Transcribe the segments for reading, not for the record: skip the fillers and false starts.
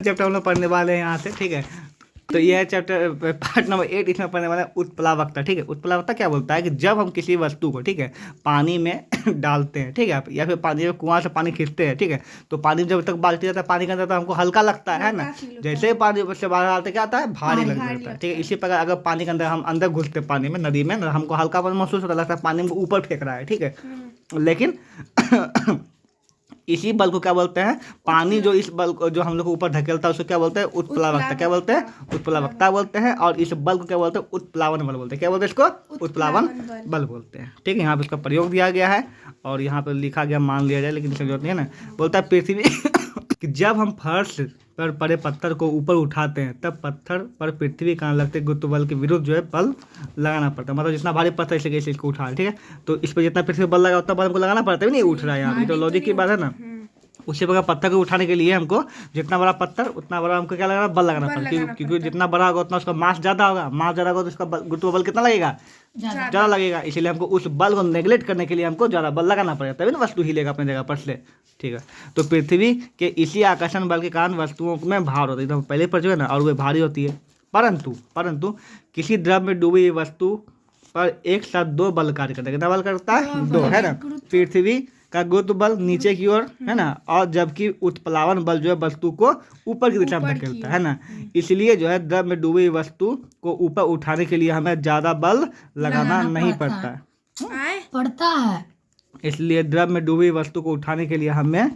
Chapter हम लोग पढ़ने वाले हैं यहाँ से, ठीक है। तो यह है चैप्टर पार्ट नंबर 8। इसमें पढ़ने वाले हैं उत्प्लावकता, ठीक है। उत्प्लावकता क्या बोलता है कि जब हम किसी वस्तु को, ठीक है, पानी में डालते हैं, ठीक है, या फिर पानी में कुआं से पानी खींचते हैं, ठीक है, तो पानी जब तक बाल्टी जाता है पानी के अंदर तो हमको हल्का लगता है ना। जैसे ही पानी से बाहर आते क्या आता है, भारी लग जाता है, ठीक है। इसी प्रकार अगर पानी के अंदर हम अंदर घुसते पानी में, नदी में, हमको हल्कापन महसूस होता, लगता है पानी में ऊपर फेंक रहा है, ठीक है। लेकिन इसी बल को क्या बोलते हैं, पानी जो इस बल को जो हम लोग को ऊपर धकेलता है उसको क्या बोलते हैं, उत्प्लावकता। क्या बोलते हैं, उत्प्लावकता बोलते हैं। और इस बल को क्या बोलते हैं, उत्प्लावन बल बोलते हैं। क्या बोलते हैं इसको, उत्प्लावन बल बोलते हैं, ठीक है। यहाँ पे इसका प्रयोग दिया गया है और यहाँ पे लिखा गया, मान लिया जाए, लेकिन इसमें जरूरत नहीं है ना। बोलता है पृथ्वी कि जब हम फर्श पर पड़े पत्थर को ऊपर उठाते हैं तब पत्थर पर पृथ्वी का लगते गुरुत्व बल के विरुद्ध जो है बल लगाना पड़ता है। मतलब जितना भारी पत्थर इसे इसको उठा, ठीक है, तो इस पर जितना पृथ्वी बल लगा उतना बल हमको लगाना पड़ता है, नहीं उठ रहा है यहाँ पे, तो लॉजिक की बात है ना। उसी प्रकार पत्थर को उठाने के लिए हमको जितना बड़ा पत्थर उतना बड़ा हमको क्या लगाना, बल लगाना पड़ता है, क्योंकि जितना बड़ा होगा उतना उसका मास ज़्यादा होगा, मास ज़्यादा होगा तो उसका गुरुत्व बल कितना लगेगा, ज़्यादा लगेगा। इसलिए हमको उस बल को नेगलेक्ट करने के लिए हमको ज़्यादा बल लगाना पड़ेगा, तभी ना वस्तु हिलेगा अपनी जगह पर से, ठीक है। तो पृथ्वी के इसी आकर्षण बल के कारण वस्तुओं में भार होता है, एकदम पहले पर जो है ना, और वे भारी होती है। परंतु किसी द्रव में डूबी हुई वस्तु पर एक साथ दो बल कार्य करता है। कितना बल करता है, दो, है ना। पृथ्वी का गुरुत्व बल नीचे की ओर, है ना, और जबकि उत्प्लावन बल जो है वस्तु को ऊपर की दिशा में धकेलता है ना। इसलिए जो है द्रव में डूबी हुई वस्तु को ऊपर उठाने के लिए हमें ज्यादा बल लगाना नहीं पड़ता है। इसलिए द्रव में डूबी वस्तु को उठाने के लिए हमें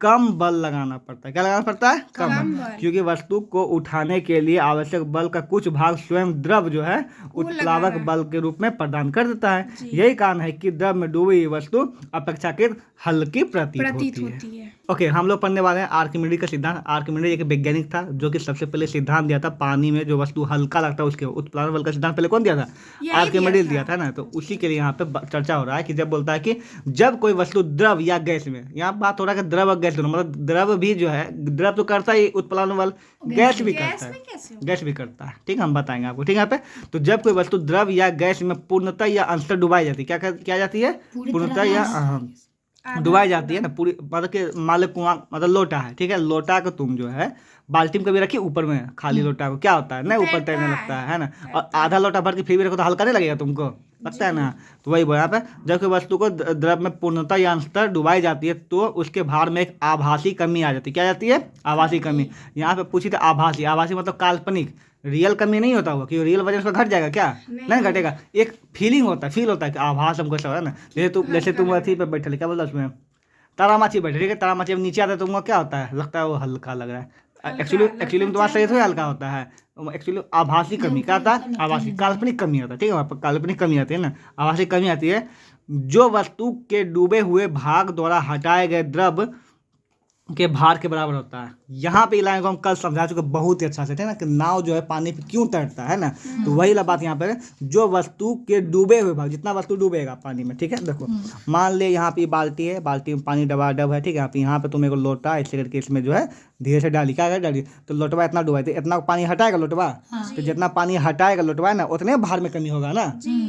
कम बल लगाना पड़ता है। क्या लगाना पड़ता है, कम बल, क्योंकि वस्तु को उठाने के लिए आवश्यक बल का कुछ भाग स्वयं द्रव जो है उत्प्लावक बल के रूप में प्रदान कर देता है। यही कारण है कि द्रव में डूबी हुई वस्तु अपेक्षाकृत हल्की प्रतीत होती है। ओके, हम लोग पढ़ने वाले हैं आर्किमिडीज का सिद्धांत। आर्किमिडीज एक वैज्ञानिक था जो कि सबसे पहले सिद्धांत दिया था पानी में जो वस्तु हल्का लगता है उसके उत्प्लावन बल का सिद्धांत पहले कौन दिया था, आर्किमिडीज दिया था ना। तो उसी के लिए यहाँ पे चर्चा हो रहा है कि जब बोलता है कि जब कोई वस्तु द्रव या गैस में, यहाँ बात हो रहा है कि द्रव और गैस दोनों, मतलब द्रव भी जो है, द्रव तो करता है उत्प्लावन बल, गैस भी करता है, ठीक है, हम बताएंगे आपको, ठीक है। यहाँ पे तो जब कोई वस्तु द्रव या गैस में पूर्णतः या अंशतः डुबाई जाती है, क्या जाती है, पूर्णतः या डुबाई जाती है ना पूरी, मतलब कि मान लो कुआं, मतलब लोटा है, ठीक है, लोटा को तुम जो है बाल्टी में कभी रखी ऊपर में, खाली लोटा को क्या होता है, नहीं ऊपर तैरने लगता है ना। और आधा लोटा भर के फिर भी रखो तो हल्का नहीं लगेगा तुमको, लगता है ना। तो वही बोला यहाँ पे, जब कोई वस्तु को द्रव में पूर्णतः या अंशतः डुबाई जाती है तो उसके भार में एक आभासी कमी आ जाती है। क्या जाती है, आभासी कमी। यहाँ पे पूछी थी आभासी मतलब काल्पनिक, रियल कमी नहीं होता हुआ, क्योंकि रियल वजन उसका घट जाएगा, क्या नहीं घटेगा। एक फील होता है कि आभास हमको ऐसा हो रहा है ना। जैसे तुम अथी पे बैठे, क्या बोलता उसमें, तारामाची बैठे, ठीक है, तारामाची अब नीचे आता है तुमको क्या होता है, लगता है वो हल्का लग रहा है। एक्चुअली में तुम्हारा शरीर थोड़ा हल्का होता है। एक्चुअली आभासी कमी क्या आता है, आभासी काल्पनिक कमी होता है, ठीक है, वहाँ पर काल्पनिक कमी आती है ना, आभासी कमी आती है जो वस्तु के डूबे हुए भाग द्वारा हटाए गए द्रव के भार के बराबर होता है। यहाँ पे लाइन को हम कल समझा चुके बहुत ही अच्छा से, ठीक है ना, कि नाव जो है पानी पे क्यों तैरता है ना। तो वही ला बात यहाँ पे, जो वस्तु के डूबे हुए भाग, जितना वस्तु डूबेगा पानी में, ठीक है। देखो मान ले यहाँ पे बाल्टी है, बाल्टी में पानी डबाडब है, ठीक है, यहाँ पे तुम्हें लोटा ऐसे करके इसमें जो है धीरे से डाली, क्या डाली, तो लोटवा इतना डुबाई, तो इतना पानी हटाएगा लोटवा, तो जितना पानी हटाएगा लोटवा ना उतने भार में कमी होगा ना,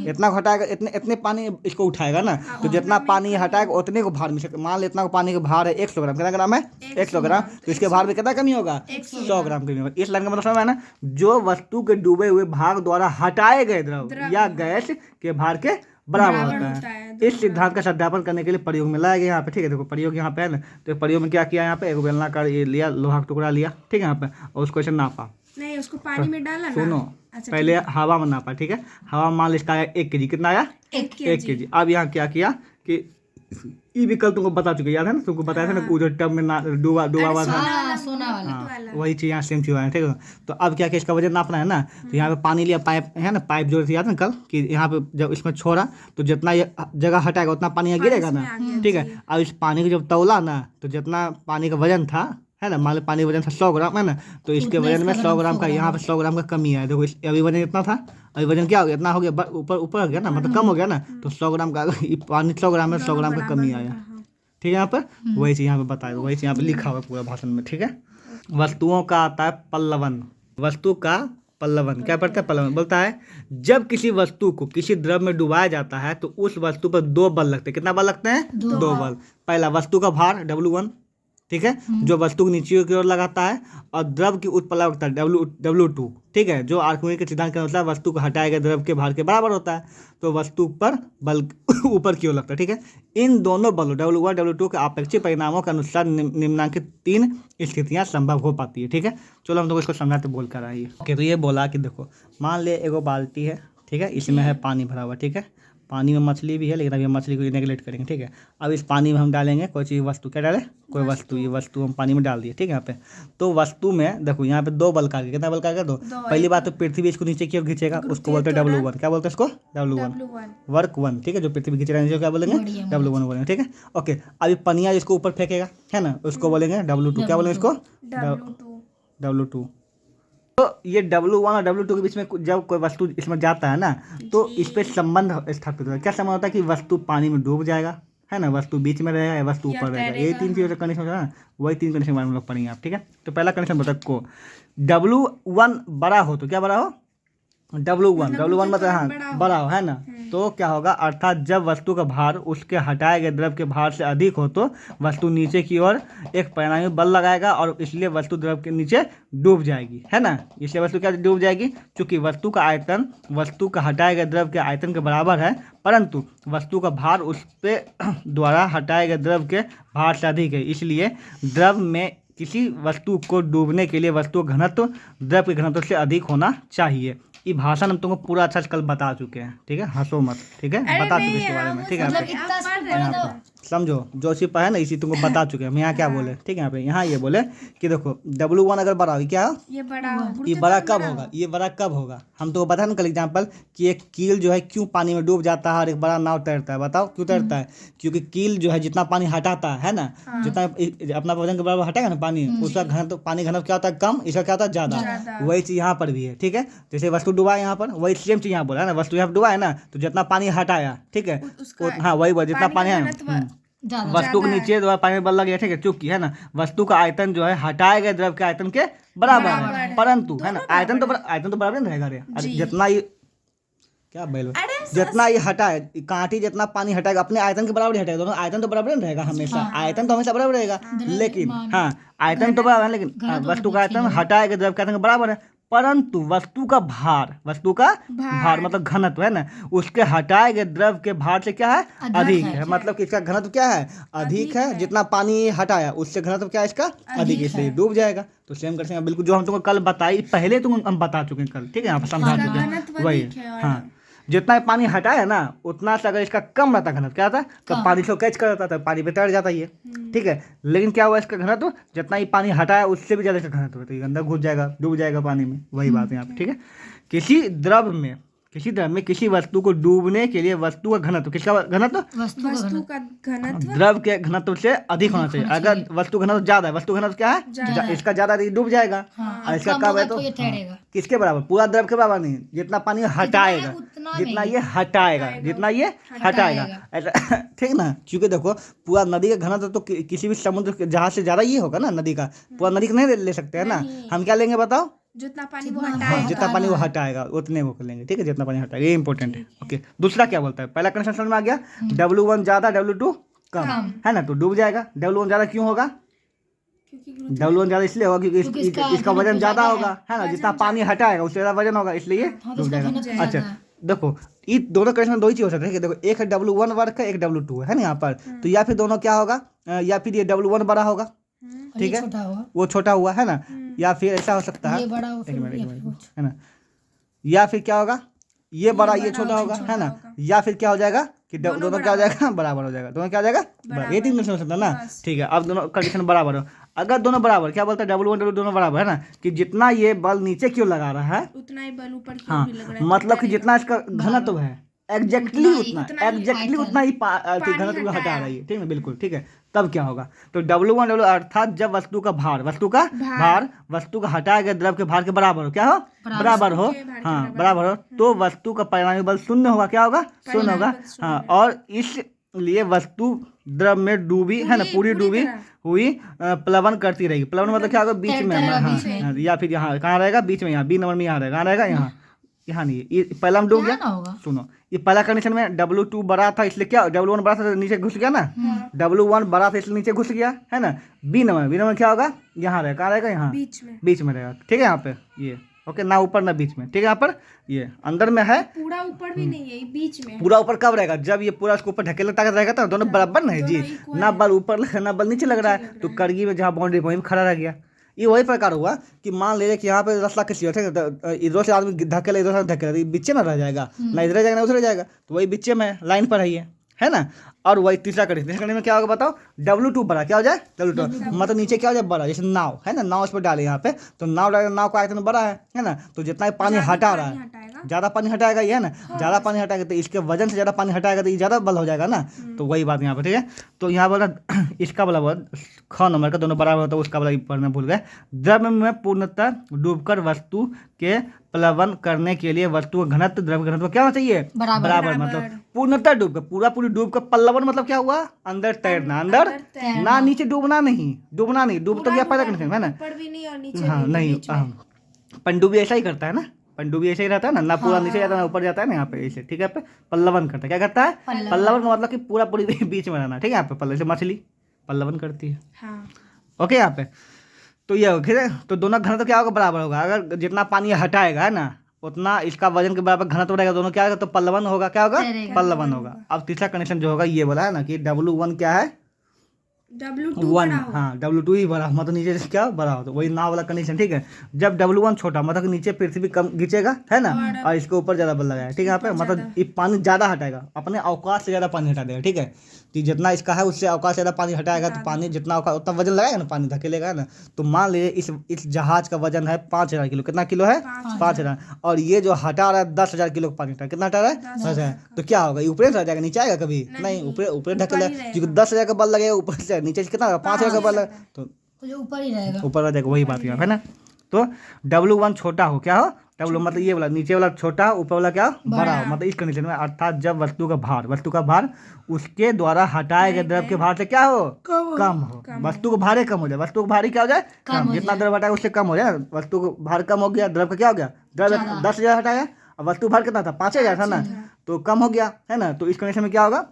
इतना हटाएगा इतने पानी इसको उठाएगा ना, तो जितना पानी हटाएगा उतने को भार में, मान लो इतना पानी का भार है 100 ग्राम, कितना ग्राम है, 100 ग्राम, तो इसके भार में कितना कमी होगा, 100 ग्राम कमी होगा। इस लाइन का मतलब समझ में ना, जो वस्तु के डूबे हुए भाग द्वारा हटाए गए द्रव या गैस के भार के बराबर होता है। इस सिद्धांत का सत्यापन करने के लिए प्रयोग में लाया गया यहाँ पे, ठीक है। देखो प्रयोग यहाँ पे है ना, तो प्रयोग में क्या किया, यहाँ पे एक बेलनाकार ये लिया, लोहा का टुकड़ा लिया, ठीक है, यहाँ पे, और उसको ऐसे नापा, नहीं उसको पानी में डाला ना, सुनो पहले हवा में नापा, ठीक है, हवा मान लिया आया 1 kg, कितना आया 1 kg। अब यहाँ क्या किया कि ये भी कल तुमको बता चुके, याद है ना, तुमको बताया था ना, उधर टब में डूबा हुआ था, सोना वाला, वही चीज़ यहाँ सेम चीज़ है, ठीक है। तो अब क्या इसका वजन नापना है ना, तो यहाँ पे पानी लिया, पाइप है ना, पाइप जो याद है ना कल कि यहाँ पे जब इसमें छोड़ा तो जितना जगह हटाएगा उतना पानी यहाँ गिरेगा ना, ठीक है। अब इस पानी को जब तौला ना, तो जितना पानी का वजन था, है ना, मान लो पानी वजन था 100 ग्राम, है ना, तो इसके वजन में 100 ग्राम का, यहाँ पे 100 ग्राम का कमी है। देखो अभी वजन इतना था, अभी वजन क्या हो गया, इतना हो गया, ऊपर हो गया ना, मतलब कम हो गया ना, तो 100 ग्राम का पानी 100 ग्राम में 100 ग्राम का कमी आया, ठीक है। यहाँ पर वही चीज़ यहाँ पे बताया, वही चीज़ यहाँ पे लिखा हुआ पूरा भाषण में, ठीक है। वस्तुओं का आता है पल्लवन, वस्तु का पल्लवन, क्या पढ़ता है, पल्लवन बोलता है जब किसी वस्तु को किसी द्रव में डुबाया जाता है तो उस वस्तु पर 2 बल लगते हैं। कितना बल लगते हैं, 2 बल। पहला वस्तु का भार W1, ठीक है, जो वस्तु को नीचे की ओर लगाता है, और द्रव की उत्प्लावकता W2, ठीक है, जो आर्किमिडीज के सिद्धांत के अनुसार वस्तु को हटाए गए द्रव के भार के बराबर होता है, तो वस्तु पर बल ऊपर की ओर लगता है। ठीक है, इन दोनों बलों W1 W2 के अपेक्षित परिणामों के अनुसार निम्नलिखित 3 स्थितियां संभव हो पाती है। ठीक है, चलो हम लोग इसको समझाते बोल कर आइए। ओके, तो ये बोला कि देखो मान ले एगो बाल्टी है, ठीक है, इसमें है पानी भरा हुआ, ठीक है, पानी में मछली भी है, लेकिन अभी हम मछली को नेगलेक्ट करेंगे। ठीक है, अब इस पानी में हम डालेंगे कोई चीज़, वस्तु, क्या डालें, कोई वस्तु, ये वस्तु हम पानी में डाल दिए। ठीक है, यहाँ पे तो वस्तु में देखो यहाँ पे 2 बल का, कितना बल का, 2। पहली बात तो पृथ्वी इसको नीचे की ओर खींचेगा, उसको बोलते हैं W1, क्या बोलते हैं इसको, W1 वर्क 1। ठीक है, जो पृथ्वी खींचेगा नीचे क्या बोलेंगे, W1 बोलेंगे। ठीक है, ओके, अभी पनिया जिसको ऊपर फेंकेगा, है ना, उसको बोलेंगे W2, क्या बोलेंगे इसको, W2। तो ये W1 और W2 के बीच में जब कोई वस्तु इसमें जाता है ना, तो इस पे संबंध स्थापित होता है। क्या संबंध होता है कि वस्तु पानी में डूब जाएगा, है ना, वस्तु बीच में रहेगा या वस्तु ऊपर रहेगा, ये 3 चीज़ों का कंडीशन होता है ना, वही 3 कंडीशन हम लोग पढ़ेंगे आप। ठीक है, तो पहला कंडीशन होता है को W1 बड़ा हो, तो क्या बड़ा हो, W1 मतलब हाँ बड़ा हो, है ना, तो क्या होगा, अर्थात जब वस्तु का भार उसके हटाए गए द्रव के भार से अधिक हो तो वस्तु नीचे की ओर एक परिणामी बल लगाएगा और इसलिए वस्तु द्रव के नीचे डूब जाएगी, है ना, इसलिए वस्तु क्या डूब जाएगी, क्योंकि वस्तु का आयतन वस्तु का हटाए गए द्रव के आयतन के बराबर है, परंतु वस्तु का भार उस पे द्वारा हटाए गए द्रव के भार से अधिक है, इसलिए द्रव में किसी वस्तु को डूबने के लिए वस्तु का घनत्व द्रव के घनत्व से अधिक होना चाहिए। ये भाषण हम तुमको पूरा अच्छा से कल बता चुके हैं। ठीक है, हंसो मत, ठीक है, बता चुके इसके बारे में। ठीक है, समझो जो चीज़ है ना, इसी तुमको बता चुके हैं। हम यहाँ क्या बोले, ठीक है, यहाँ ये बोले कि देखो W1 अगर बड़ा हो, क्या ये बड़ा कब होगा, ये बड़ा कब होगा, हम तो बता ना कल एग्जाम्पल कि एक कील जो है क्यों पानी में डूब जाता है और एक बड़ा नाव तैरता है, बताओ क्यों तैरता है, क्योंकि कील जो है जितना पानी हटाता है ना, जितना अपना वजन के बराबर हटाएगा ना पानी, उसका घनत्व, पानी घनत्व क्या होता है, कम, इसका क्या होता है, ज़्यादा। वही चीज़ यहाँ पर भी है। ठीक है, जैसे वस्तु डूबा है यहाँ पर, वही सेम चीज़ यहाँ बोला है ना, वस्तु यहाँ डूबा है ना, तो जितना पानी हटाया, ठीक है, हाँ वही जितना पानी है वस्तु के नीचे द्वारा पानी में बल लग गया। ठीक है, चूंकि है ना वस्तु का आयतन जो है हटाए गए द्रव के आयतन के बराबर है, परंतु है ना आयतन तो बराबर नहीं रहेगा, जितना ये क्या बैल, जितना ये हटाए कांटी, जितना पानी हटाएगा अपने आयतन के बराबर हटाएगा, दोनों आयतन तो बराबर नहीं रहेगा हमेशा, आयतन तो हमेशा बराबर रहेगा, लेकिन हाँ आयतन तो बराबर है, लेकिन वस्तु का आयतन हटाए गए द्रव के आयतन के बराबर है, परंतु वस्तु का भार मतलब घनत्व है ना, उसके हटाए गए द्रव के भार से क्या है, अधिक है, मतलब कि इसका घनत्व क्या है, अधिक है, जितना पानी हटाया उससे घनत्व क्या है इसका, अधिक, इसलिए डूब जाएगा। तो सेम कर सकते बिल्कुल जो हम तुमको कल बताई, पहले तुम हम बता चुके हैं कल। ठीक है, यहाँ पर समझा चुके हैं वही, हाँ जितना पानी हटाया ना उतना से अगर इसका कम रहता घनत्व, क्या था, तो पानी को कैच कर जाता था, पानी पे तैर जाता ये। ठीक है, लेकिन क्या हुआ इसका घनत्व, जितना ही पानी हटाया उससे भी ज़्यादा इसका घनत्व होता है, अंदर घुस जाएगा, डूब जाएगा पानी में। वही बात है यहाँ पे। ठीक है, किसी द्रव में किसी वस्तु को डूबने के लिए वस्तु का घनत्व, किसका घनत्व, वस्तु का घनत्व द्रव के घनत्व से अधिक होना चाहिए। अगर वस्तु घनत्व ज्यादा है, वस्तु घनत्व क्या है, इसका ज्यादा डूब जाएगा, और इसका कम है तो किसके बराबर, पूरा द्रव के बराबर नहीं, जितना पानी हटाएगा, जितना ये हटाएगा ऐसा। ठीक ना, क्योंकि देखो पूरा नदी का घनत्व तो किसी भी समुद्र के जहाज से ज्यादा ये होगा ना, नदी का पूरा नदी का नहीं ले सकते हैं ना, हम क्या लेंगे बताओ, जितना पानी वो हटाएगा, जितना पानी वो हटाएगा उतने वो लेंगे। ठीक है, जितना पानी हटाएगा, ये इंपॉर्टेंट है। ओके, दूसरा क्या बोलता है, पहला कंडीशन समझ में आ गया, W1 ज्यादा W2 कम, है ना, तो डूब जाएगा। W1 ज्यादा क्यों होगा, W1 ज्यादा इसलिए होगा क्योंकि इसका वजन ज्यादा होगा, है ना, जितना पानी हटाएगा उससे ज्यादा वजन होगा, इसलिए डूब जाएगा। अच्छा देखो, ये दोनों कंडीशन में दो ही चीज हो सकती है। देखो एक है W1 वर्क है, एक W2 है ना यहाँ पर, तो या फिर दोनों क्या होगा, या फिर ये W1 बड़ा होगा, ठीक है, वो छोटा हुआ, है ना, या फिर ऐसा हो सकता है, है ना, या फिर क्या होगा, ये बड़ा ये छोटा होगा, है ना, या फिर क्या हो जाएगा कि दोनों क्या हो जाएगा, बराबर हो जाएगा, दोनों क्या हो जाएगा, ये 3 कंडीशन हो सकता है ना। ठीक है, अब दोनों कंडीशन बराबर हो, अगर दोनों बराबर, क्या बोलता है W1 W2 दोनों बराबर, है ना, कि जितना ये बल नीचे क्यों लगा रहा है उतना ही बल ऊपर हाँ, मतलब कि जितना इसका घनत्व है एग्जैक्टली उतना ही घनत्व हटा रही है। ठीक है, बिल्कुल ठीक है, तब क्या होगा, तो W1 W अर्थात जब वस्तु का भार वस्तु का हटाए गए द्रव के भार के बराबर हो, क्या हो, बराबर हो, हाँ बराबर हो, तो वस्तु का परिणामी बल शून्य होगा, क्या होगा, शून्य होगा। हाँ, और इसलिए वस्तु द्रव में डूबी है ना, पूरी डूबी हुई प्लवन करती रहेगी। प्लवन मतलब क्या होगा, बीच में, हाँ, या फिर यहाँ कहाँ रहेगा, बीच में, यहाँ बी नंबर में यहाँ रहेगा, कहाँ रहेगा, यहाँ नहीं है, ये पहला हम डूब यहाँ गया। ना होगा। सुनो, ये पहला कंडीशन में W2 बड़ा था इसलिए क्या, W1 बड़ा था तो नीचे घुस गया ना, W1 बड़ा था इसलिए नीचे घुस गया है ना। बी नंबर क्या होगा, यहाँ रहेगा, कहाँ रहेगा, यहाँ बीच में रहेगा, ठीक है यहाँ पे ये, ओके, ना ऊपर ना बीच में, ठीक है यहाँ पर ये अंदर में है, पूरा ऊपर भी नहीं है, ये बीच में है। पूरा ऊपर कब रहेगा, जब ये पूरा उसके ऊपर ढकेला ताकत रहेगा तो दोनों बराबर नहीं जी, ना बल ऊपर लग रहा है ना बल नीचे लग रहा है, तो करगी में जहाँ बाउंड्री वहीं खड़ा रह गया। ये वही प्रकार हुआ कि मान लीजिए कि यहाँ पे रास्ता किसी और, ठीक है, तो इधर से आदमी धकेला इधर से धकेला, तो बीचे में रह जाएगा, ना इधर जाएगा ना उधर जाएगा, तो वही बीचे में लाइन पर है ना। और वही तीसरा कंडीशन में क्या होगा बताओ, W2 बड़ा क्या हो जाए, W2 मतलब नीचे क्या हो जाए, बड़ा, जैसे नाव है ना, नाव उस पर डाले यहाँ पे, तो नाव डाले, नाव का आयतन बड़ा है ना, तो जितना ही पानी हटा रहा है, ज़्यादा पानी हटाएगा ये है ना, ज़्यादा पानी हटाएगा तो इसके वजन से ज़्यादा पानी हटाएगा तो ये ज़्यादा बल हो जाएगा ना, तो वही बात यहाँ पर, ठीक है। तो यहाँ बोला इसका बला ख नंबर का दोनों बराबर होता है, उसका बला पढ़ना भूल गए। द्रव में पूर्णतः डूबकर वस्तु के प्लवन करने के लिए वस्तु का घनत्व, द्रव घनत्व क्या होना चाहिए, बराबर, मतलब पूर्णतः डूबकर, पूरी डूबकर, पल्लवन मतलब क्या हुआ, अंदर तैरना, अंदर ना नीचे डूबना नहीं, डूब तो क्या पता कंडीशन है ना, ऊपर भी नहीं और नीचे हाँ भी नहीं, पनडुब्बी ऐसा ही करता है ना, पनडुब्बी ऐसा ही रहता है ना पूरा नीचे जाता है ना ऊपर जाता है ना, यहाँ पे ऐसे, ठीक है, पे पल्लवन करता है, क्या करता है, पल्लवन का मतलब कि पूरी बीच में रहना, ठीक है, यहाँ पे पल्लव से मछली पल्लवन करती है, हाँ। ओके यहाँ पे। तो ये ठीक है, तो दोनों घनत्व क्या होगा, बराबर होगा, अगर जितना पानी हटाएगा है ना उतना इसका वजन के बराबर घनत्व रहेगा, दोनों क्या होगा, तो पल्लवन होगा, क्या होगा, पल्लवन होगा। अब तीसरा कंडीशन जो होगा ये बोला है ना कि W1 क्या है, W2 वन, हाँ W2 ही बड़ा, मतलब नीचे से क्या बड़ा हो, तो वही नाव वाला कंडीशन, ठीक है। जब W1 छोटा मतलब कि नीचे पृथ्वी कम खींचेगा है ना, और इसके ऊपर ज़्यादा बल लगाएगा, ठीक है, यहाँ पे मतलब ये पानी ज़्यादा हटाएगा, अपने अवकाश से ज़्यादा पानी हटा देगा, ठीक है। तो जितना इसका है उससे अवकाश से ज़्यादा पानी हटाएगा, तो पानी जितना अवकाश उतना वजन लगाएगा ना, पानी धकेलेगा ना। तो मान लीजिए इस जहाज का वजन है 5000 किलो, कितना किलो है, 5000, और ये जो हटा रहा है 10,000 किलो पानी हटा, कितना हटा रहा है, 10,000, तो क्या होगा, ये ऊपर रह जाएगा, नीचे आएगा कभी नहीं, ऊपर ढकेला, क्योंकि 10,000 का बल लगेगा ऊपर से, नीचे से कितना 5,000 का बल है, तो ऊपर ही रहेगा, ऊपर आ जाएगा, वही बात यहाँ है ना। तो W1 छोटा हो, क्या हो, W मतलब ये वाला नीचे वाला छोटा, ऊपर वाला क्या बड़ा हो, मतलब इस कंडीशन में, अर्थात जब वस्तु का भार उसके द्वारा हटाए गए द्रव के भार से क्या हो, कम हो, वस्तु का भार कम हो जाए, वस्तु का भार क्या हो जाए, कम, जितना द्रव हटाएगा उससे कम हो जाए, वस्तु का भार कम हो गया, द्रव का क्या हो गया, द्रव 10,000 हटाया, और वस्तु भार कितना था, 5,000 था ना, तो कम हो गया है ना। तो इस कंडीशन में क्या होगा,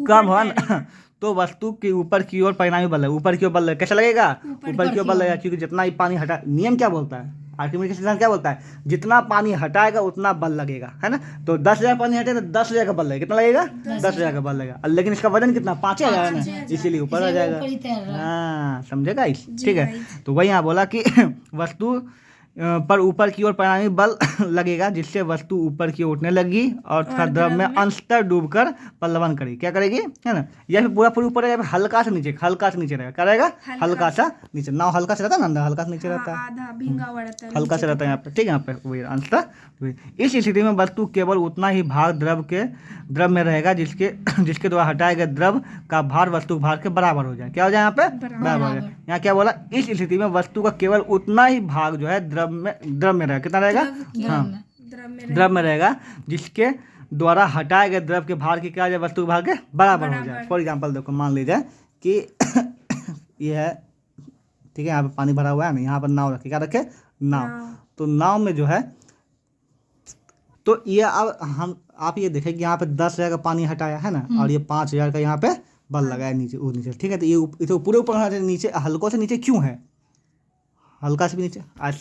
कम हुआ ना, तो वस्तु के ऊपर की ओर परिणामी बल है, ऊपर की ओर बल कैसा लगेगा, ऊपर की ओर बल लगेगा, क्योंकि जितना ही पानी हटा, नियम क्या बोलता है, आर्किमिडीज का सिद्धांत क्या बोलता है, जितना पानी हटाएगा उतना बल लगेगा, है ना। तो 10,000 पानी हटे तो 10,000 का बल लगेगा, कितना लगेगा, 10,000 का बल लगेगा, लेकिन इसका वजन कितना, 5,000 है ना, इसीलिए ऊपर आ जाएगा, हाँ समझेगा इस, ठीक है। तो वही यहाँ बोला कि वस्तु पर ऊपर की ओर परिणामी बल लगेगा, जिससे वस्तु ऊपर की ओर उठने लगी और तथा द्रव में अंशतः डूबकर पल्लवन करेगी, क्या करेगी, है ना, या फिर पूरा ऊपर रहेगा, हल्का से नीचे रहेगा, क्या रहेगा, हल्का सा नीचे, नाव हल्का से रहता है ना, अंदर हल्का से नीचे रहता है, आधा भींगा हुआ रहता है, हल्का से रहता है यहाँ पे, ठीक है, यहाँ पे वही अंशतः। इस स्थिति में वस्तु केवल उतना ही भाग द्रव में रहेगा जिसके द्वारा हटाए गए द्रव का भार वस्तु भार के बराबर हो जाए, क्या हो जाए यहाँ पे, बराबर हो जाए। यहाँ क्या बोला, इस स्थिति में वस्तु का केवल उतना ही भाग जो है द्रव में रहेगा, कितना रहेगा, हाँ द्रव में रहेगा, जिसके द्वारा हटाए गए द्रव के भार की क्या हो जाए, वस्तु के भार के बराबर हो जाए। फॉर एग्जाम्पल देखो, मान लीजिए कि ये है, ठीक है, यहाँ पे पानी भरा हुआ है ना, यहाँ पर नाव रखे, क्या रखे, नाव, तो नाव में जो है, तो ये अब आप ये देखें कि यहाँ पे 10,000 का पानी हटाया है ना, और ये 5,000 का यहाँ पे बल लगाया नीचे, ठीक है। तो ये पूरे ऊपर नीचे, हल्कों से नीचे क्यों है, हल्का से भी नीचे, आज